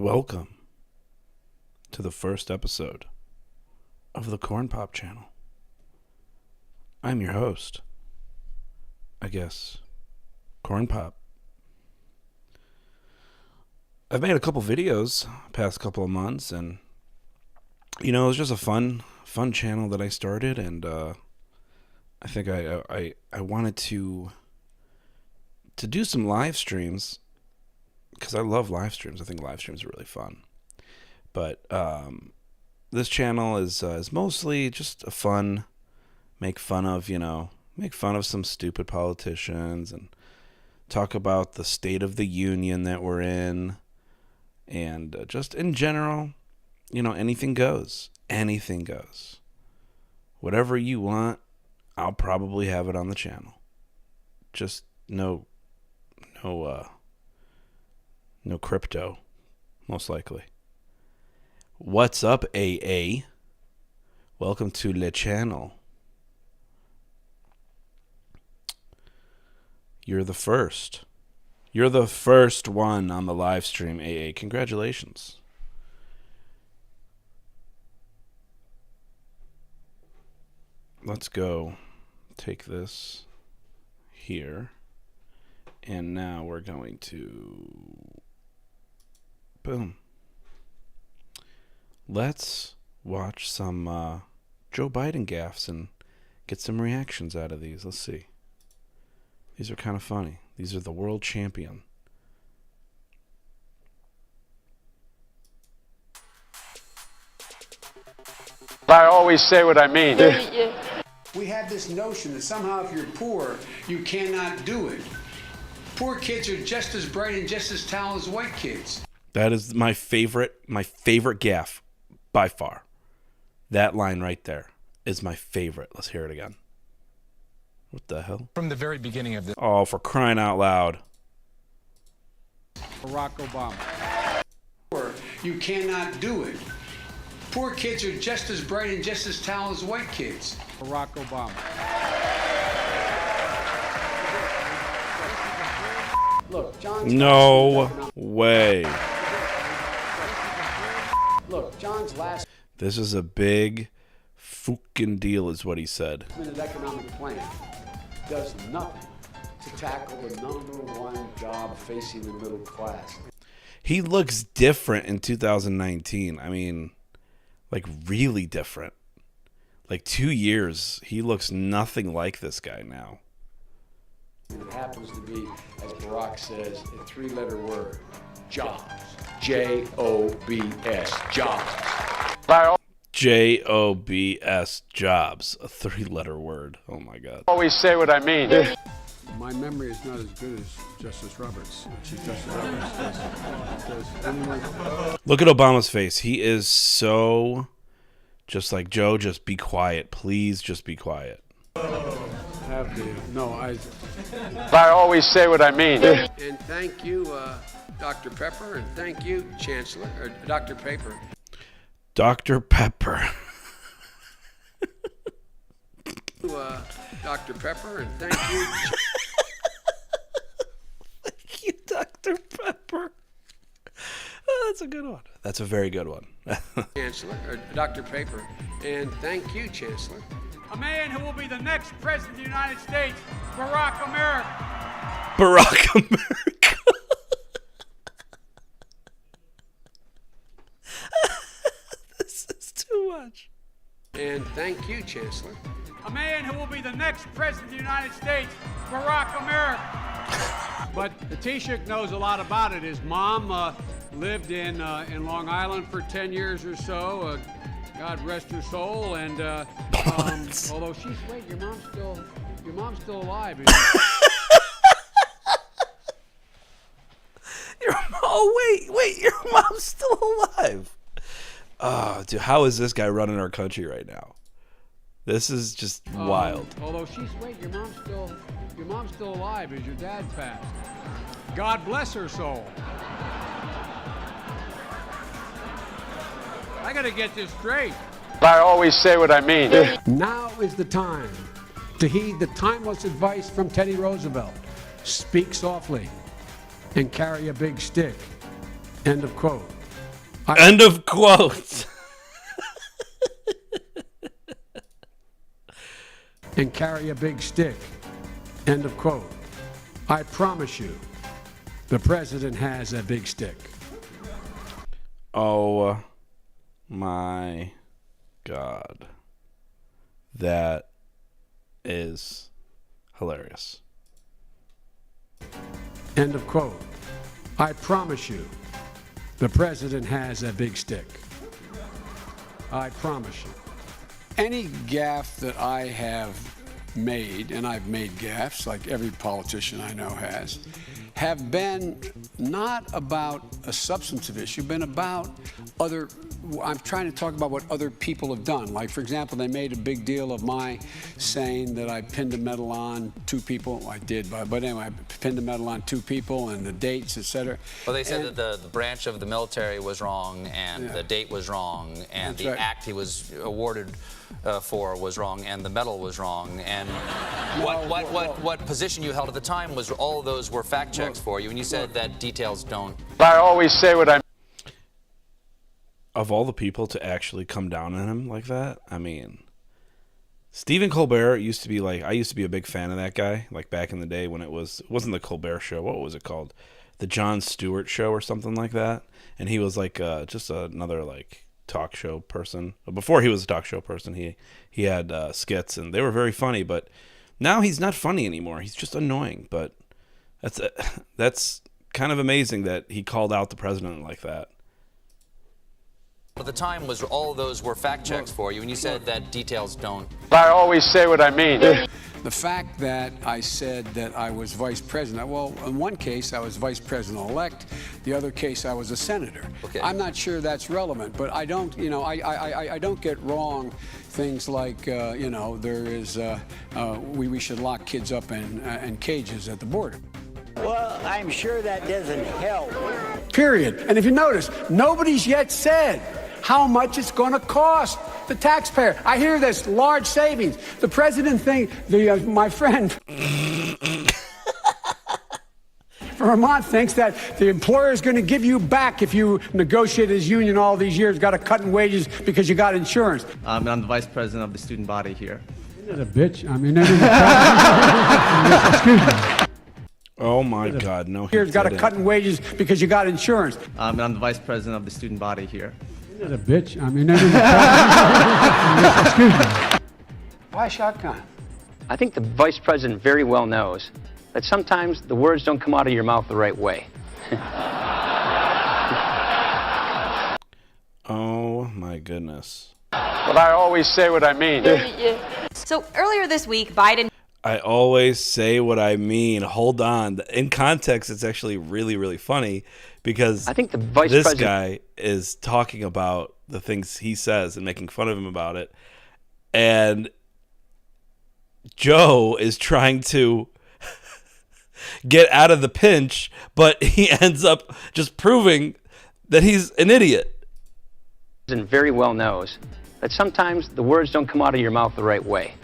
Welcome to the first episode of the Corn Pop channel. I'm your host, I guess, Corn Pop. I've made a couple videos past couple of months, and it was just a fun channel that I started, and I think I wanted to do some live streams because I love live streams. I think live streams are really fun. But this channel is mostly just a fun, make fun of some stupid politicians and talk about the state of the union that we're in, and just in general, anything goes. Anything goes. Whatever you want, I'll probably have it on the channel. Just no crypto, most likely. What's up, AA? Welcome to the channel. You're the first. You're the first one on the live stream, AA. Congratulations. Let's go take this here. And now we're going to... boom. Let's watch some Joe Biden gaffes and get some reactions out of these. Let's see. These are kind of funny. These are the world champion. I always say what I mean. We have this notion that somehow if you're poor, you cannot do it. Poor kids are just as bright and just as talented as white kids. That is my favorite gaffe by far. That line right there is my favorite. Let's hear it again. What the hell? From the very beginning of this. Oh, for crying out loud. Barack Obama. You cannot do it. Poor kids are just as bright and just as talented as white kids. Barack Obama. Look, John's No way. Look, John's last This is a big fooookin deal, is what he said. minute economic plan does nothing to tackle the number one job facing the middle class. He looks different in 2019. I mean, like really different. Like 2 years, he looks nothing like this guy now. It happens to be, as Barack says, a three-letter word: jobs. J-O-B-S. Jobs. J-O-B-S, jobs. A three-letter word. Oh, my God. Always say what I mean. My memory is not as good as Justice Roberts. Chief Justice Roberts does anyone... Look at Obama's face. He is so just like, Joe, just be quiet. Please just be quiet. I always say what I mean. And thank you, Dr. Pepper, and thank you, Chancellor, or Dr. Paper. Dr. Pepper. Dr. Pepper, and thank you. Thank you, Dr. Pepper. Oh, that's a good one. That's a very good one. Chancellor, or Dr. Paper, and thank you, Chancellor. A man who will be the next president of the United States, Barack America. Barack America. This is too much. And thank you, Chancellor. A man who will be the next president of the United States, Barack America. But the Taoiseach knows a lot about it. His mom lived in Long Island for 10 years or so. God rest her soul. And although she's your mom's still alive. Wait, your mom's still alive. Oh, dude, how is this guy running our country right now? This is just wild. Although your mom's still alive as your dad passed. God bless her soul. I gotta get this straight. I always say what I mean. Now is the time to heed the timeless advice from Teddy Roosevelt. Speak softly and carry a big stick. End of quote. End of quote. And carry a big stick. End of quote. I promise you, the president has a big stick. Oh my God. That is hilarious. End of quote. I promise you, the president has a big stick. I promise you. Any gaffe that I have made, and I've made gaffes like every politician I know has, have been not about a substantive issue, been about other, I'm trying to talk about what other people have done. Like, for example, they made a big deal of my saying that I pinned a medal on two people. I did, but anyway, I pinned a medal on two people and the dates, etc. Well, they said that the branch of the military was wrong and the date was wrong and That's the right. act he was awarded for was wrong and the medal was wrong and what position you held at the time was all of those were fact checks for you, and you said that details don't. I always say what I mean. Of all the people to actually come down on him like that, I mean, Stephen Colbert used to be like, I used to be a big fan of that guy, like back in the day when it wasn't the Colbert Show. What was it called? The Jon Stewart Show or something like that. And he was like just another like talk show person. Before he was a talk show person, he had skits and they were very funny. But now he's not funny anymore. He's just annoying. But that's kind of amazing that he called out the president like that. At the time was all of those were fact checks for you, and you said that details don't. I always say what I mean. The fact that I said that I was vice president, well, in one case I was vice president-elect, the other case I was a senator. Okay. I'm not sure that's relevant, but I don't, I don't get wrong things like, there is, we should lock kids up in cages at the border. Well, I'm sure that doesn't help. Period. And if you notice, nobody's yet said how much it's going to cost the taxpayer. I hear this large savings. The president my friend Vermont thinks that the employer is going to give you back if you negotiate his union all these years, got a cut in wages because you got insurance. I'm the vice president of the student body here. Isn't it a bitch? I mean, excuse me. Oh my God, no. Here's got a cut in wages because you got insurance. I'm the vice president of the student body here. Isn't it a bitch? I mean, excuse me. Why shotgun? I think the vice president very well knows that sometimes the words don't come out of your mouth the right way. Oh my goodness. But I always say what I mean. So earlier this week, Biden... I always say what I mean. Hold on. In context, it's actually really, really funny because I think the vice this president... guy is talking about the things he says and making fun of him about it. And Joe is trying to get out of the pinch, but he ends up just proving that he's an idiot. ...and very well knows that sometimes the words don't come out of your mouth the right way.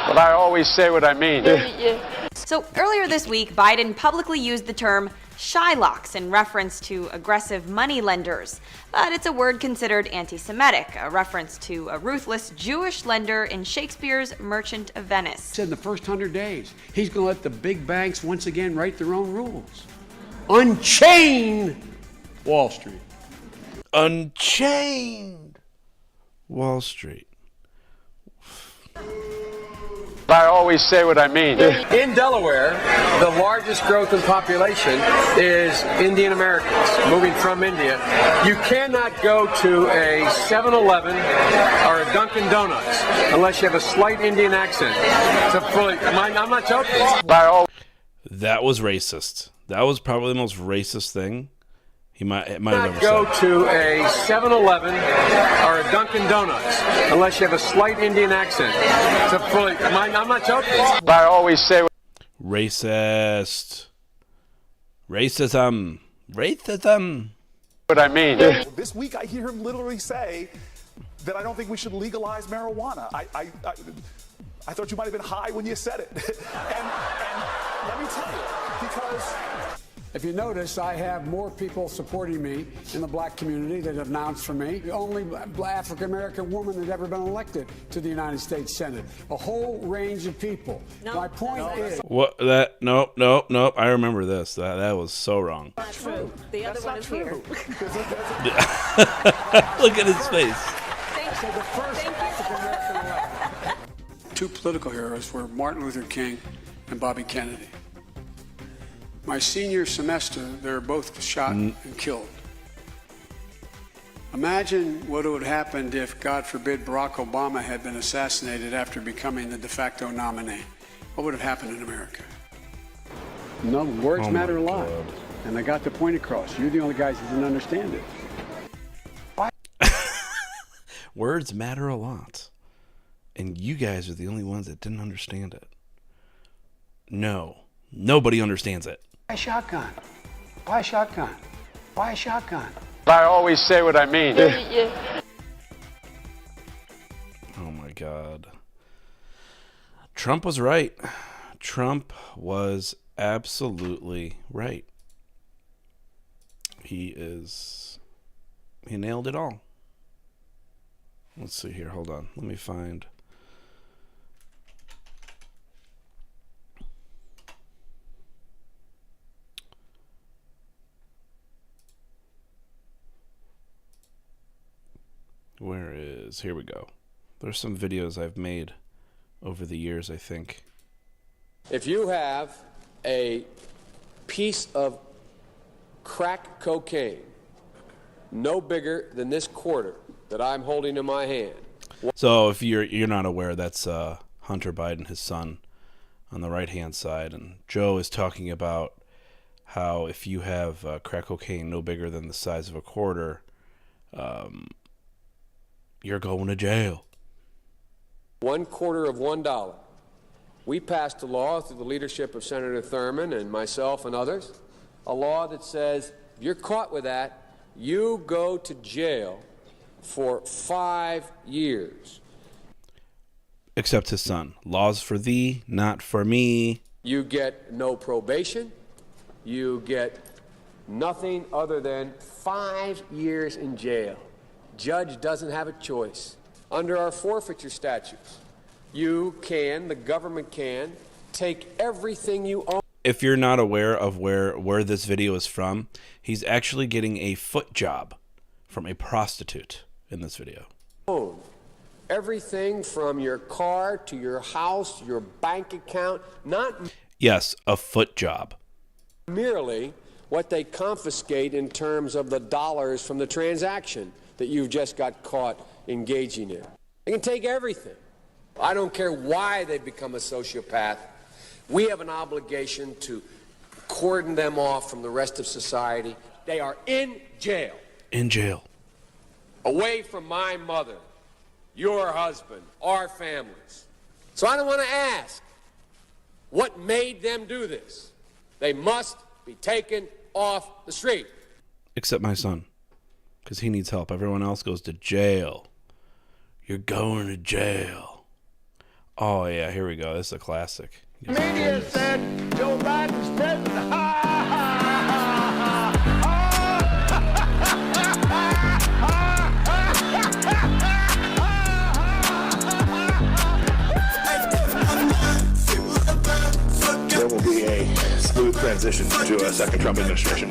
But I always say what I mean. So earlier this week, Biden publicly used the term Shylocks in reference to aggressive money lenders. But it's a word considered anti-Semitic, a reference to a ruthless Jewish lender in Shakespeare's Merchant of Venice. Said in the first 100 days, he's going to let the big banks once again write their own rules. Unchain Wall Street. Unchained Wall Street. I always say what I mean. In Delaware, the largest growth in population is Indian Americans moving from India. You cannot go to a 7-Eleven or a Dunkin' Donuts unless you have a slight Indian accent. I'm not joking. That was racist. That was probably the most racist thing he might have ever Go said. to a 7-Eleven or a Dunkin' Donuts unless you have a slight Indian accent. I'm not joking. I always say Racist. Racism. Racism. what I mean. This week I hear him literally say that I don't think we should legalize marijuana. I thought you might have been high when you said it. and let me tell you, because If you notice, I have more people supporting me in the black community that have announced for me. The only African-American woman that's ever been elected to the United States Senate. A whole range of people. My point is... What? That? Nope, nope, nope. I remember this. That was so wrong. Not true. The other one is here. Look at his face. So the first African-American elected. Two political heroes were Martin Luther King and Bobby Kennedy. My senior semester, they were both shot and killed. Imagine what would have happened if, God forbid, Barack Obama had been assassinated after becoming the de facto nominee. What would have happened in America? No, words matter a lot. And I got the point across. You're the only guys that didn't understand it. Words matter a lot. And you guys are the only ones that didn't understand it. No, nobody understands it. Why shotgun? Why shotgun? Why shotgun? I always say what I mean. Oh my God. Trump was right. Trump was absolutely right. He nailed it all. Let's see here. Hold on. Let me find. Here we go. There's some videos I've made over the years, I think. If you have a piece of crack cocaine no bigger than this quarter that I'm holding in my hand. So if you're not aware, that's Hunter Biden, his son, on the right-hand side. And Joe is talking about how if you have crack cocaine no bigger than the size of a quarter, you're going to jail. 1/4 of $1. We passed a law through the leadership of Senator Thurmond and myself and others, a law that says if you're caught with that, you go to jail for 5 years. Except his son. Laws for thee, not for me. You get no probation. You get nothing other than 5 years in jail. Judge doesn't have a choice. Under our forfeiture statutes, the government can, take everything you own. If you're not aware of where this video is from, he's actually getting a foot job from a prostitute in this video. Everything from your car to your house, your bank account, not Yes, a foot job. merely what they confiscate in terms of the dollars from the transaction that you've just got caught engaging in. They can take everything. I don't care why they become a sociopath. We have an obligation to cordon them off from the rest of society. They are in jail. In jail. Away from my mother, your husband, our families. So I don't want to ask what made them do this. They must be taken off the street. Except my son, because he needs help. Everyone else goes to jail. You're going to jail. Oh, yeah, here we go. This is a classic. Media said Joe Biden's president. There will be a smooth transition to a second Trump administration.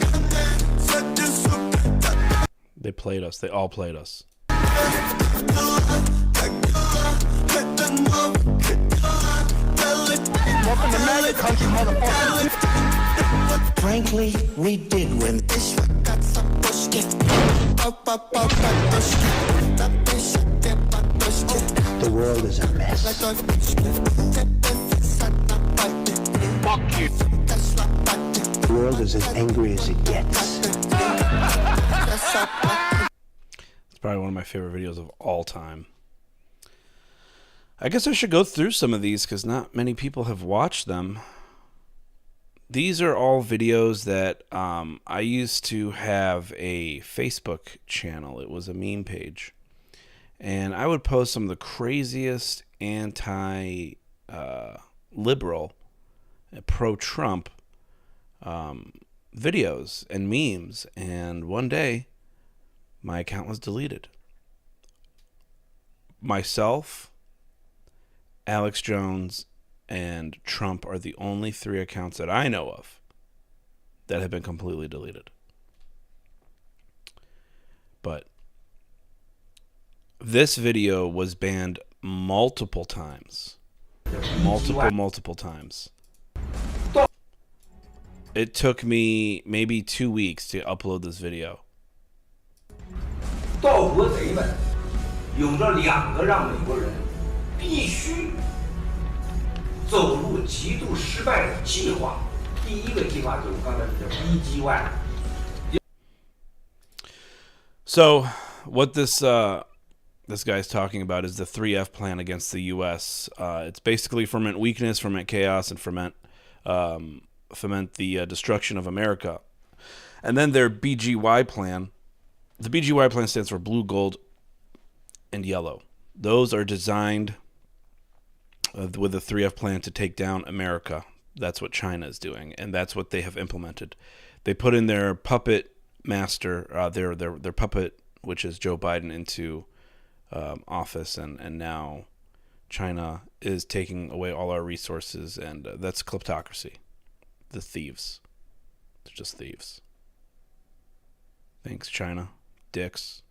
They played us. They all played us. Welcome to Magic Country, motherfucker. Frankly, we did win. The world is a mess. Fuck you. The world is as angry as it gets. It's probably one of my favorite videos of all time. I guess I should go through some of these because not many people have watched them. These are all videos that I used to have a Facebook channel. It was a meme page. And I would post some of the craziest anti-liberal, pro-Trump videos and memes, and one day my account was deleted. Myself, Alex Jones, and Trump are the only 3 accounts that I know of that have been completely deleted. But this video was banned multiple times. Multiple times. It took me maybe 2 weeks to upload this video. 盗国贼们有着2个让美国人必须走入极度失败的计划。第一个计划就是刚才说的 BGY。 So, what this guy's talking about is the 3F plan against the U.S. It's basically foment weakness, foment chaos, and foment the destruction of America. And then their BGY plan. The BGY plan stands for blue, gold, and yellow. Those are designed with the 3F plan to take down America. That's what China is doing, and that's what they have implemented. They put in their puppet master, their puppet, which is Joe Biden, into office, and now China is taking away all our resources, and that's kleptocracy. The thieves. They're just thieves. Thanks, China. Dicks.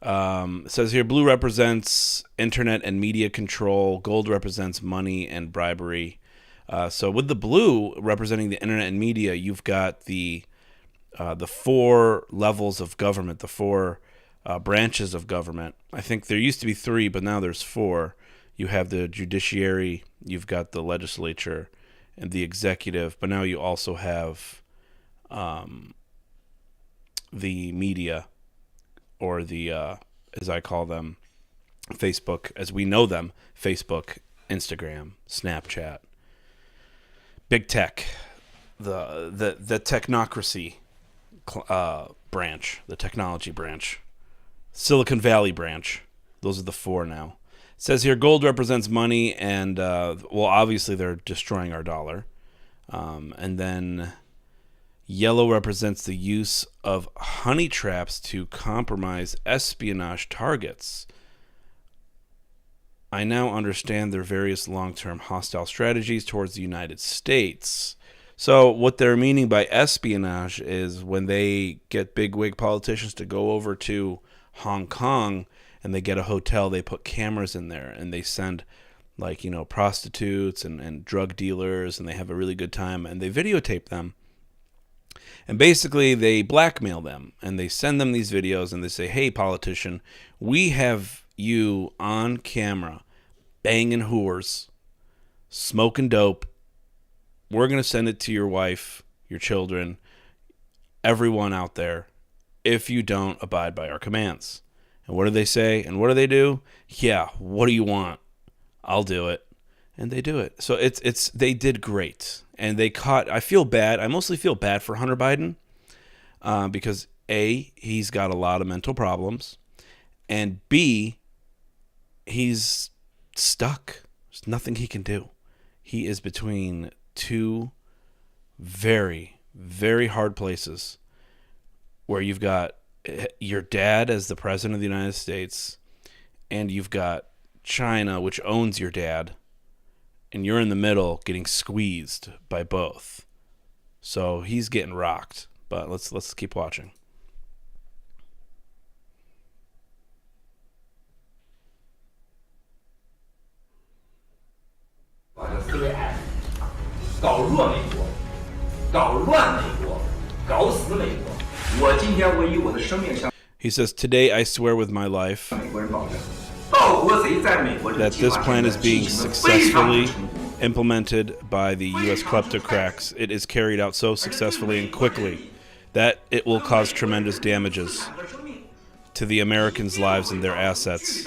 It says here, blue represents internet and media control. Gold represents money and bribery. So with the blue representing the internet and media, you've got the 4 levels of government, the 4 branches of government. I think there used to be 3, but now there's 4. You have the judiciary, you've got the legislature, and the executive, but now you also have the media, or the, as I call them, Facebook, as we know them, Facebook, Instagram, Snapchat, big tech, the technocracy branch, the technology branch, Silicon Valley branch. Those are the 4 now. It says here, gold represents money, and well, obviously they're destroying our dollar. And then yellow represents the use of honey traps to compromise espionage targets. I now understand their various long-term hostile strategies towards the United States. So what they're meaning by espionage is when they get bigwig politicians to go over to Hong Kong and they get a hotel, they put cameras in there and they send, like, prostitutes and drug dealers, and they have a really good time, and they videotape them. And basically they blackmail them, and they send them these videos, and they say, hey, politician, we have you on camera banging whores, smoking dope. We're going to send it to your wife, your children, everyone out there, if you don't abide by our commands. And what do they say? And what do they do? Yeah, what do you want? I'll do it. And they do it. So they did great. And they caught, I feel bad. I mostly feel bad for Hunter Biden because A, he's got a lot of mental problems, and B, he's stuck. There's nothing he can do. He is between 2 very, very hard places where you've got your dad as the president of the United States, and you've got China, which owns your dad, and you're in the middle getting squeezed by both. So he's getting rocked. But let's keep watching. 思维爱搞弱美国，搞乱美国，搞死美国。我今天我以我的生命向 He says, today I swear with my life 美国人保证，盗国贼在美国这个 that 计 this 划 plan 中 is 的 being 进行得非常 successfully 成功。 implemented by the U.S. kleptocrats. It is carried out so successfully and quickly that it will cause tremendous damages to the Americans' lives and their assets.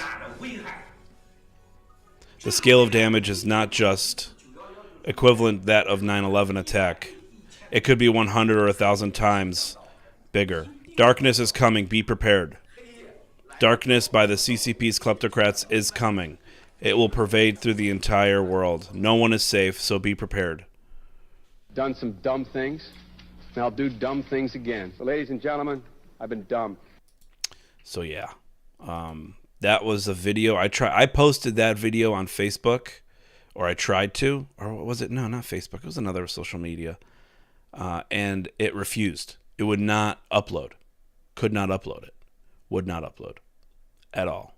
The scale of damage is not just equivalent that of 9/11 attack. It could be 100 or 1,000 times bigger. Darkness is coming. Be prepared. Darkness by the CCP's kleptocrats is coming. It will pervade through the entire world. No one is safe, so be prepared. Done some dumb things, and I'll do dumb things again. So, ladies and gentlemen, I've been dumb. So yeah, that was a video. I posted that video on Facebook, or I tried to, or was it? No, not Facebook. It was another social media, and it refused. It would not upload. Could not upload it. Would not upload at all.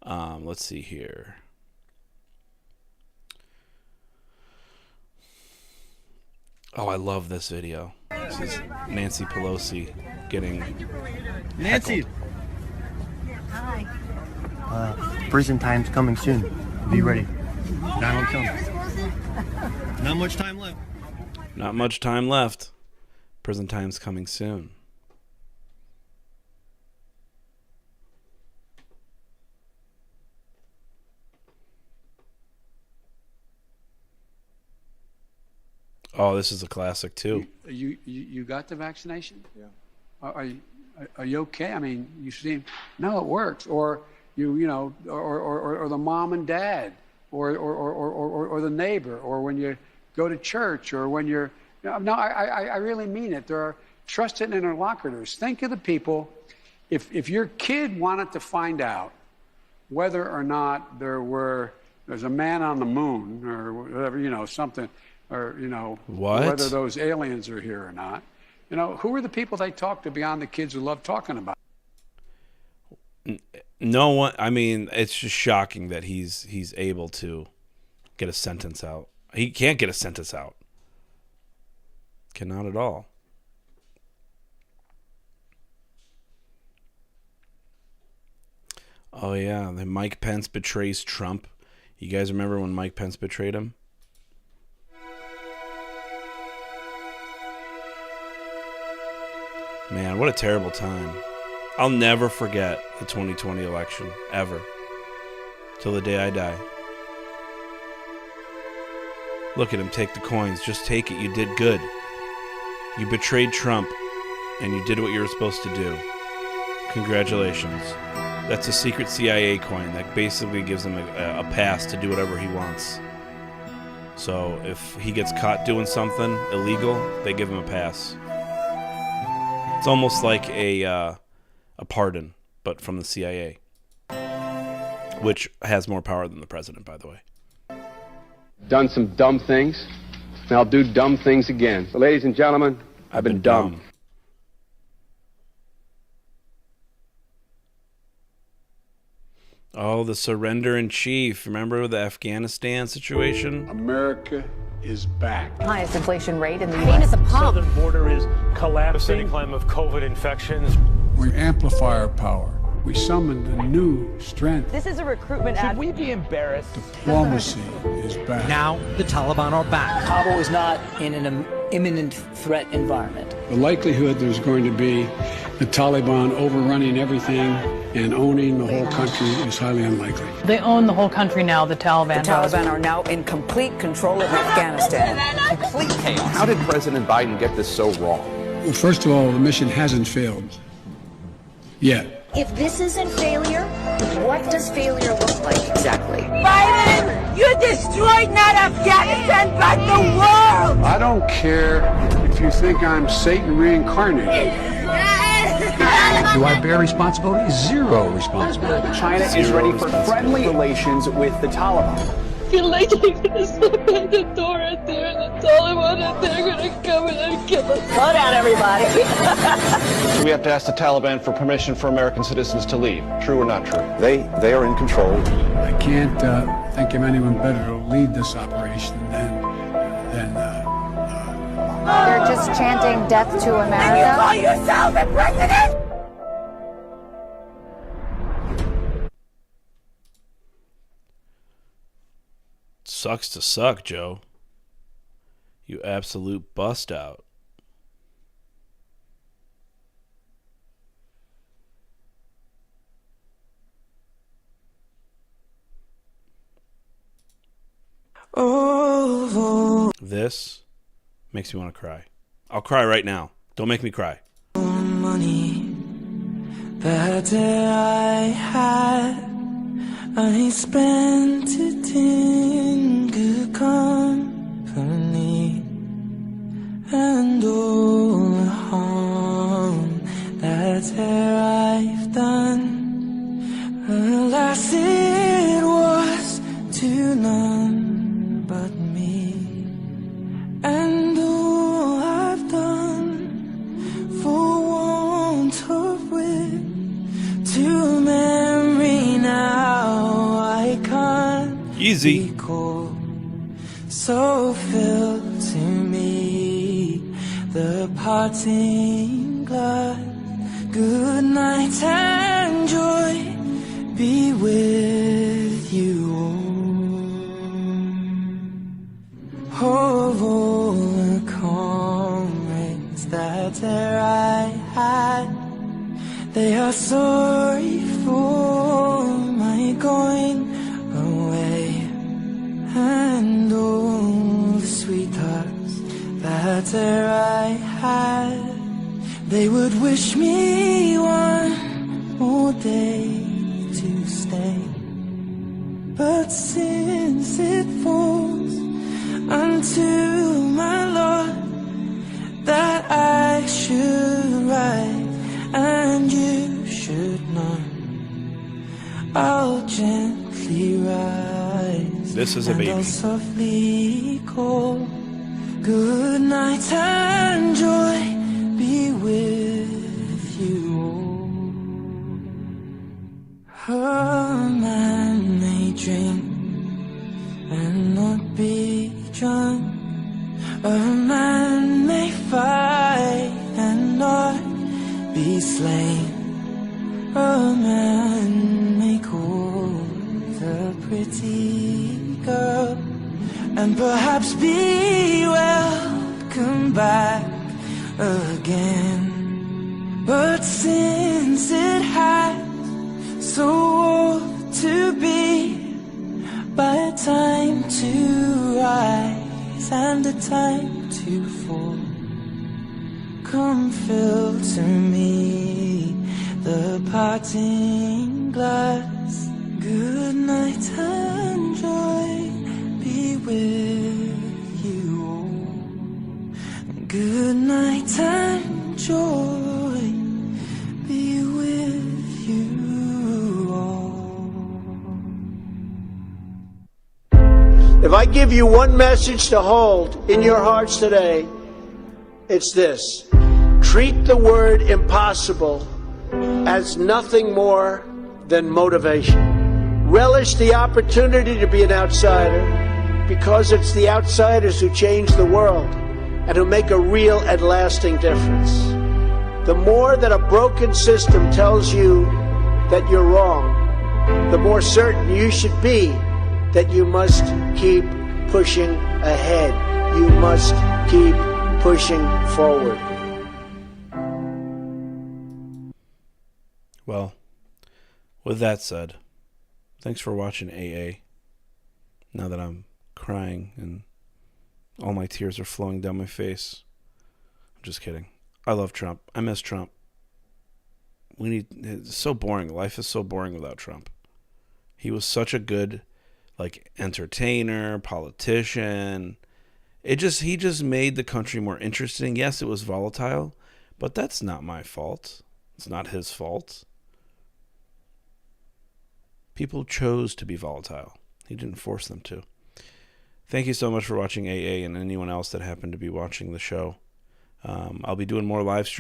Let's see here. Oh, I love this video. This is Nancy Pelosi getting Nancy. Hi. Prison time's coming soon. Be ready. Donald Trump. Not much time left. Not much time left. Prison time's coming soon. Oh, this is a classic too. You got the vaccination? Yeah. Are you okay? I mean, you seem no, it works. Or you know, or the mom and dad, or the neighbor, or when you go to church, or when you're. No, I really mean it. There are trusted interlocutors. Think of the people. If your kid wanted to find out whether or not there's a man on the moon or whatever, you know, something. Or, you know, whether those aliens are here or not. You know, who are the people they talk to beyond the kids who love talking about? No one. I mean, it's just shocking that he's able to get a sentence out. He can't get a sentence out. Cannot at all. Oh yeah, then Mike Pence betrays Trump. You guys remember when Mike Pence betrayed him? Man, what a terrible time. I'll never forget the 2020 election, ever. Till the day I die. Look at him take the coins. Just take it. You did good. You betrayed Trump, and you did what you were supposed to do. Congratulations. That's a secret CIA coin that basically gives him a pass to do whatever he wants. So if he gets caught doing something illegal, they give him a pass. It's almost like a pardon, but from the CIA, which has more power than the president, by the way. Done some dumb things, and I'll do dumb things again. So, ladies and gentlemen, I've been dumb. Oh, the surrender in chief. Remember the Afghanistan situation? America is back. Highest inflation rate in the Pain U.S. at the pump. Southern border is collapsing. A climb of COVID infections. We amplify our power. We summoned a new strength. This is a recruitment ad. Should we be embarrassed? Diplomacy is back. Now the Taliban are back. Kabul is not in an imminent threat environment. The likelihood there's going to be the Taliban overrunning everything and owning the whole country is highly unlikely. They own the whole country now, the Taliban. The Taliban are now in complete control of Afghanistan. Complete chaos. How did President Biden get this so wrong? Well, first of all, the mission hasn't failed yet. If this isn't failure, what does failure look like exactly? Biden, you destroyed not Afghanistan, but the world! I don't care if you think I'm Satan reincarnated. Do I bear responsibility? Zero responsibility. China is ready for friendly relations with the Taliban. I feel like they're gonna slip in the door right there and the Taliban and they're gonna come in and kill us. Slow down, everybody. So we have to ask the Taliban for permission for American citizens to leave. True or not true? They are in control. I can't think of anyone better to lead this operation than They're just chanting death to America. And you call yourself the president? Sucks to suck, Joe. You absolute bust out. Oh, This makes me want to cry. I'll cry right now. Don't make me cry. money that I had, I spent it in good company, and oh. none but me. And all I've done for want of wit to memory now I can't easy recall. So fill to me the parting glass. Good night and joy be with you all. Of all the comrades that e'er I had, they are sorry for my going away. And all the sweethearts that e'er I had, they would wish me one more day to stay. But since it falls unto my lot that I should write and you should not, I'll gently rise. This is a baby. And I'll softly call. Good night and joy be with you all. A man may drink and not be drunk. A man may fight and not be slain. A man may court a pretty girl and perhaps be welcome back again. But since it has so to be, by a time to rise and a time to fall, come fill to me the parting glass. Good night and joy be with you all. Good night and joy be with you all. If I give you one message to hold in your hearts today, it's this: treat the word impossible as nothing more than motivation. Relish the opportunity to be an outsider, because it's the outsiders who change the world and who make a real and lasting difference. The more that a broken system tells you that you're wrong, the more certain you should be that you must keep pushing ahead. You must keep pushing forward. Well, with that said, thanks for watching AA. Now that I'm crying and all my tears are flowing down my face. I'm just kidding. I love Trump. I miss Trump. It's so boring. Life is so boring without Trump. He was such a good, entertainer, politician. He just made the country more interesting. Yes, it was volatile, but that's not my fault. It's not his fault. People chose to be volatile. He didn't force them to. Thank you so much for watching AA and anyone else that happened to be watching the show. I'll be doing more live streams.